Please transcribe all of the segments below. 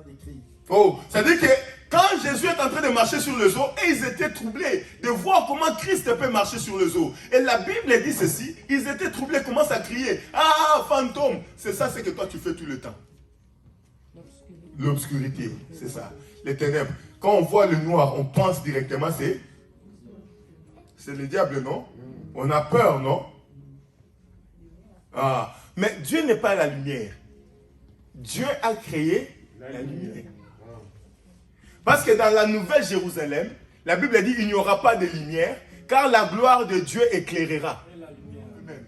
décrit. Oh, c'est-à-dire que quand Jésus est en train de marcher sur les eaux, et ils étaient troublés de voir comment Christ peut marcher sur les eaux. Et la Bible dit ceci, ils étaient troublés, commencent à crier, ah, fantôme, c'est ça ce que toi tu fais tout le temps. L'obscurité, c'est ça, les ténèbres. Quand on voit le noir, on pense directement, c'est le diable, non? On a peur, non? Ah, mais Dieu n'est pas la lumière. Dieu a créé la lumière. Parce que dans la Nouvelle Jérusalem, la Bible dit qu'il n'y aura pas de lumière, car la gloire de Dieu éclairera. Amen.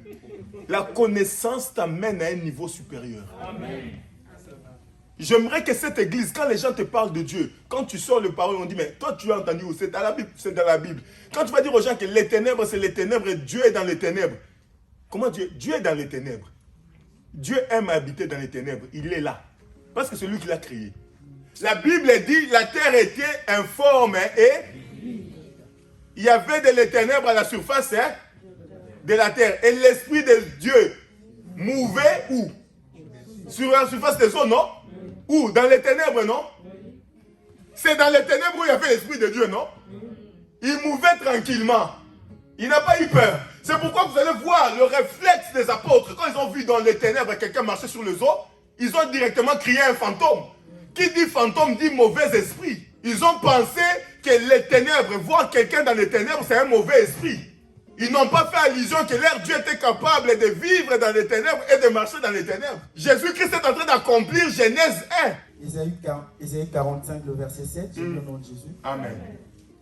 La connaissance t'amène à un niveau supérieur. Amen. J'aimerais que cette église, quand les gens te parlent de Dieu, quand tu sors le parole, on dit, mais toi tu as entendu où? C'est dans la Bible. C'est dans la Bible. Quand tu vas dire aux gens que les ténèbres, c'est les ténèbres et Dieu est dans les ténèbres. Comment Dieu? Dieu est dans les ténèbres. Dieu aime habiter dans les ténèbres. Il est là. Parce que c'est lui qui l'a créé. La Bible dit, la terre était informe et il y avait des ténèbres à la surface de la terre. Et l'Esprit de Dieu mouvait où? Sur la surface des eaux, non? Où? Dans les ténèbres, non? C'est dans les ténèbres où il y avait l'Esprit de Dieu, non? Il mouvait tranquillement. Il n'a pas eu peur. C'est pourquoi vous allez voir le réflexe des apôtres. Quand ils ont vu dans les ténèbres quelqu'un marcher sur les eaux, ils ont directement crié un fantôme. Qui dit fantôme dit mauvais esprit. Ils ont pensé que les ténèbres, voir quelqu'un dans les ténèbres, c'est un mauvais esprit. Ils n'ont pas fait allusion que leur Dieu était capable de vivre dans les ténèbres et de marcher dans les ténèbres. Jésus-Christ est en train d'accomplir Genèse 1. Isaïe 45, le verset 7, j'ai le nom de Jésus. Amen.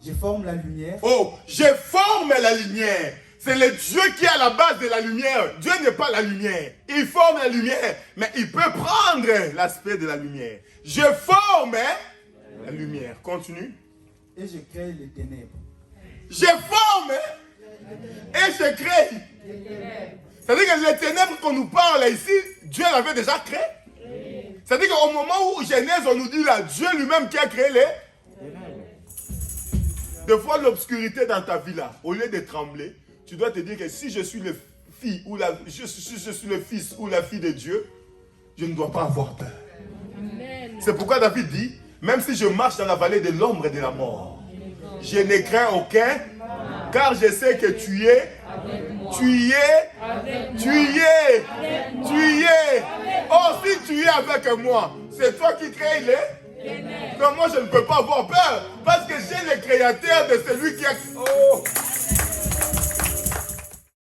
Je forme la lumière. Oh, je forme la lumière. C'est le Dieu qui est à la base de la lumière. Dieu n'est pas la lumière. Il forme la lumière, mais il peut prendre l'aspect de la lumière. Je forme la lumière. Continue. Et je crée les ténèbres. Je forme et je crée. C'est-à-dire que les ténèbres qu'on nous parle ici, Dieu l'avait déjà créé. C'est-à-dire qu'au moment où Genèse, on nous dit là, Dieu lui-même qui a créé les ténèbres. Des fois, l'obscurité dans ta vie là, au lieu de trembler, tu dois te dire que si je suis le fils ou je suis le fils ou la fille de Dieu, je ne dois pas avoir peur. C'est pourquoi David dit, même si je marche dans la vallée de l'ombre et de la mort, je ne crains aucun, car je sais que tu es, tu y es, tu y es, tu y es. Oh, si tu es avec moi, c'est toi qui crées les. Non, moi je ne peux pas avoir peur, parce que j'ai le créateur de celui qui a... Oh.